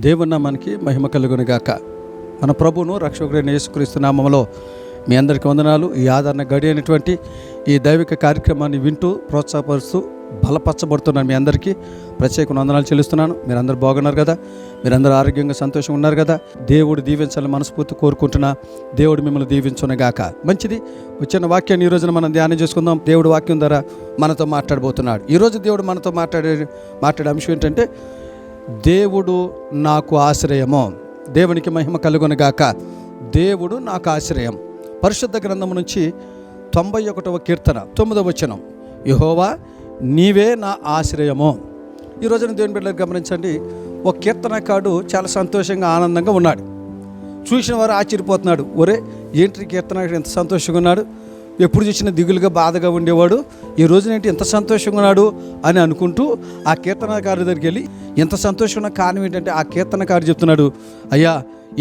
దేవుని నామానికి మహిమ కలుగును గాక. మన ప్రభువును రక్షకుడైన యేసుక్రీస్తు నామములో మీ అందరికీ వందనాలు. ఈ ఆదరణ గడి అయినటువంటి ఈ దైవిక కార్యక్రమాన్ని వింటూ ప్రోత్సాహపరుస్తూ బలపరచబడుతున్నాను. మీ అందరికీ ప్రత్యేక వందనాలు చెల్లిస్తున్నాను. మీరందరూ బాగున్నారు కదా? మీరందరూ ఆరోగ్యంగా సంతోషంగా ఉన్నారు కదా? దేవుడు దీవించాలని మనస్ఫూర్తి కోరుకుంటున్నా. దేవుడు మిమ్మల్ని దీవించునుగాక. మంచిది. వచ్చిన వాక్యాన్ని ఈ రోజున మనం ధ్యానం చేసుకుందాం. దేవుడు వాక్యం ద్వారా మనతో మాట్లాడబోతున్నాడు. ఈరోజు దేవుడు మనతో మాట్లాడే అంశం ఏంటంటే, దేవుడు నాకు ఆశ్రయము. దేవునికి మహిమ కలుగునుగాక. దేవుడు నాకు ఆశ్రయం. పరిశుద్ధ గ్రంథం నుంచి 91వ కీర్తన 9వ వచనం, యెహోవా నీవే నా ఆశ్రయము. ఈ రోజున దేవుని బిడ్డలు గమనించండి. ఒక కీర్తనకారుడు చాలా సంతోషంగా ఆనందంగా ఉన్నాడు. చూసిన వారు ఆశ్చర్యపోతున్నాడు. ఒరే, ఏంటి కీర్తనకారుడు ఎంత సంతోషంగా ఉన్నాడు? ఎప్పుడు చూసినా దిగులుగా బాధగా ఉండేవాడు, ఈ రోజునేంటి ఎంత సంతోషంగా ఉన్నాడు అని అనుకుంటూ ఆ కీర్తనకారుడి దగ్గరికి వెళ్ళి, ఎంత సంతోషంగా ఉన్న కారణం ఏంటంటే, ఆ కీర్తనకారుడు చెప్తున్నాడు, అయ్యా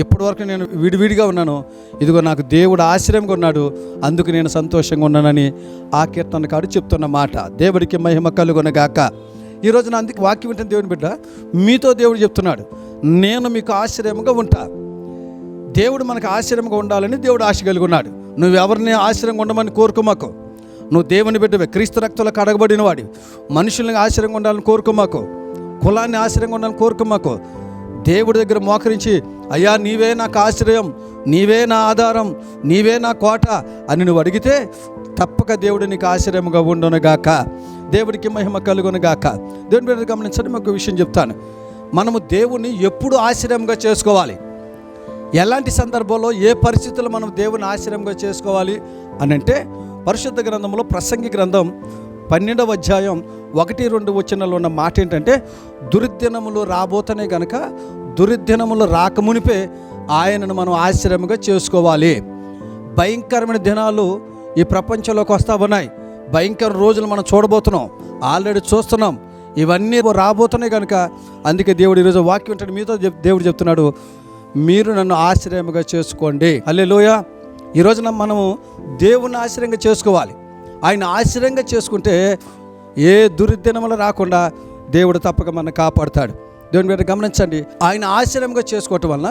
ఇప్పటివరకు నేను విడివిడిగా ఉన్నాను, ఇదిగో నాకు దేవుడు ఆశ్రయంగా ఉన్నాడు, అందుకు నేను సంతోషంగా ఉన్నానని ఆ కీర్తనకారుడు చెప్తున్న మాట. దేవుడికి మహిమ కలుగునుగాక. ఈ రోజున అందుకు వాక్యం వింటున్న దేవుని బిడ్డ, మీతో దేవుడు చెప్తున్నాడు, నేను మీకు ఆశ్రయంగా ఉంటా. దేవుడు మనకు ఆశ్రయంగా ఉండాలని దేవుడు ఆశ కలిగి ఉన్నాడు. నువ్వు ఎవరిని ఆశ్రయంగా ఉండమని కోరుకోమాకు. నువ్వు దేవుని బిడ్డవే, క్రీస్తు రక్తంలో కడగబడిన వాడి. మనుషుల్ని ఆశ్రయంగా ఉండాలని కోరుకోమాకు. కులాన్ని ఆశ్రయంగా ఉండాలని కోరుకోమాకు. దేవుడి దగ్గర మోకరించి, అయ్యా నీవే నాకు ఆశ్రయం, నీవే నా ఆధారం, నీవే నా కోట అని నువ్వు అడిగితే తప్పక దేవుడు నీకు ఆశ్రయంగా ఉండునుగాక. దేవుడికి మహిమ కలుగునుగాక. దేవుని బిడ్డలు గమనించండి, మీకు విషయం చెప్తాను. మనము దేవుని ఎప్పుడు ఆశ్రయంగా చేసుకోవాలి, ఎలాంటి సందర్భంలో ఏ పరిస్థితుల్లో మనం దేవుని ఆశ్రయంగా చేసుకోవాలి అని అంటే, పరిశుద్ధ గ్రంథంలో ప్రసంగి గ్రంథం 12వ అధ్యాయం 1-2 వచనాల్లో ఉన్న మాట ఏంటంటే, దుర్దినములు రాబోతనే గనక దుర్దినములు రాకమునిపే ఆయనను మనం ఆశ్రయంగా చేసుకోవాలి. భయంకరమైన దినాలు ఈ ప్రపంచంలోకి వస్తా ఉన్నాయి. భయంకర రోజులు మనం చూడబోతున్నాం, ఆల్రెడీ చూస్తున్నాం. ఇవన్నీ రాబోతున్నాయి కనుక అందుకే దేవుడు ఈరోజు వాక్యం ఏంటంటే, మీతో దేవుడు చెప్తున్నాడు, మీరు నన్ను ఆశ్రయంగా చేసుకోండి. హల్లెలూయా. ఈ రోజున మనము దేవుని ఆశ్రయంగా చేసుకోవాలి. ఆయన ఆశ్రయంగా చేసుకుంటే ఏ దుర్దినములు రాకుండా దేవుడు తప్పక మనల్ని కాపాడుతాడు. దేవుని మీద గమనించండి, ఆయన ఆశ్రయంగా చేసుకోవటం వలన,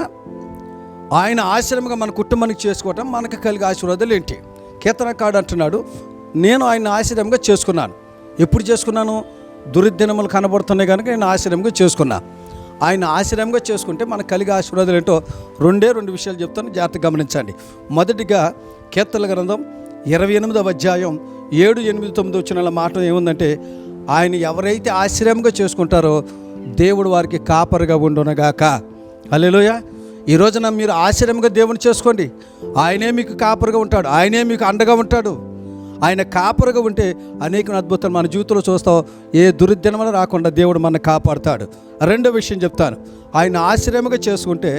ఆయన ఆశ్రయంగా మన కుటుంబానికి చేసుకోవటం మనకు కలిగే ఆశీర్వాదాలు ఏంటి? కీర్తనకారుడు అంటున్నాడు, నేను ఆయన ఆశ్రయంగా చేసుకున్నాను. ఎప్పుడు చేసుకున్నాను? దుర్దినములు కనబడుతున్నాయి కనుక నేను ఆశ్రయంగా చేసుకున్నా. ఆయన ఆశ్రయంగా చేసుకుంటే మనకు కలిగే ఆశీర్వాదాలు ఏంటో 2 విషయాలు చెప్తాను, జాగ్రత్తగా గమనించండి. మొదటిగా కీర్తనల గ్రంథం 28వ అధ్యాయం 7, 8, 9 వచనాల మాట ఏముందంటే, ఆయన ఎవరైతే ఆశ్రయంగా చేసుకుంటారో దేవుడు వారికి కాపరిగా ఉండునుగాక. హల్లెలూయా. ఈ రోజున మీరు ఆశ్రయంగా దేవుని చేసుకోండి. ఆయనే మీకు కాపరిగా ఉంటాడు, ఆయనే మీకు అండగా ఉంటాడు. ఆయన కాపరిగా ఉంటే అనేక అద్భుతాలు మన జీవితంలో చూస్తావు. ఏ దుర్దినములు రాకుండా దేవుడు మనల్ని కాపాడుతాడు. రెండో విషయం చెప్తాను, ఆయన ఆశ్రయంగా చేసుకుంటే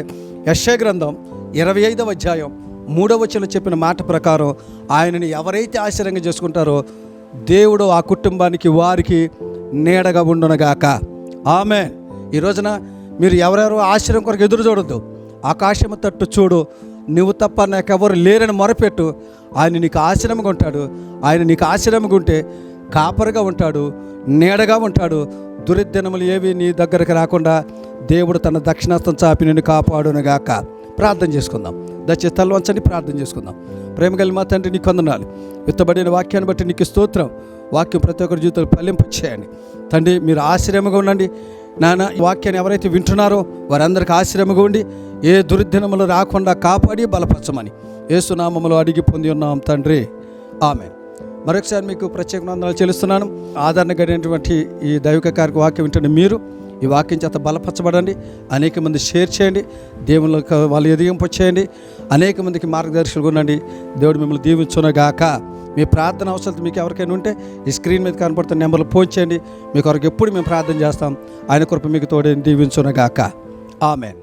యెషయా గ్రంథం 25వ అధ్యాయం 3వ వచనంలో చెప్పిన మాట ప్రకారం, ఆయనని ఎవరైతే ఆశ్రయంగా చేసుకుంటారో దేవుడు ఆ కుటుంబానికి వారికి నీడగా ఉండునుగాక. ఆమేన్. ఈ రోజున మీరు ఎవరెవరో ఆశ్రయం కొరకు ఎదురు చూడొద్దు. ఆకాశం తట్టు చూడు, నువ్వు తప్ప నాకెవరు లేరని మొరపెట్టు. ఆయన నీకు ఆశ్రయంగా ఉంటాడు. ఆయన నీకు ఆశ్రయంగా ఉంటే కాపరిగా ఉంటాడు, నీడగా ఉంటాడు. దుర్దినములు ఏవి నీ దగ్గరకు రాకుండా దేవుడు తన దక్షిణాస్తం చాపి నిన్ను కాపాడునుగాక. ప్రార్థన చేసుకుందాం. దయచేసి తల వంచండి, ప్రార్థన చేసుకుందాం. ప్రేమ కలిగిన మా తండ్రి, నీకు వందనాలు. విత్తబడిన వాక్యాన్ని బట్టి నీకు స్తోత్రం. వాక్యం ప్రతి ఒక్కరి జీవితంలో ఫలింపచేయండి తండ్రి. మీరు ఆశ్రయంగా ఉండండి నాన్న. ఈ వాక్యాన్ని ఎవరైతే వింటున్నారో వారందరికీ ఆశ్రయంగా ఉండి ఏ దుర్దినములు రాకుండా కాపాడి బలపరచమని యేసు నామములో అడిగి పొంది ఉన్నాం తండ్రి. ఆమేన్. మరొకసారి మీకు ప్రత్యేక వందనాలు చెల్లిస్తున్నాను. ఆదరణ కలిగినటువంటి ఈ దైవిక కార్యక్రమ వాక్యం వింటున్న మీరు ఈ వాక్యం చేత బలపరచబడండి. అనేక మంది షేర్ చేయండి, దేవుళ్ళకి వాళ్ళు ఎదిగింపు చేయండి, అనేక మందికి మార్గదర్శకులుగా ఉండండి. దేవుడు మిమ్మల్ని దీవించునుగాక. మీ ప్రార్థన అవసరం మీకు ఎవరికైనా ఉంటే ఈ స్క్రీన్ మీద కనపడుతున్న నెంబర్లు ఫోన్ చేయండి. మీ కొరకు ఎప్పుడు మేము ప్రార్థన చేస్తాం. ఆయన కృప మీకు తోడే దీవించునుగాక. ఆమేన్.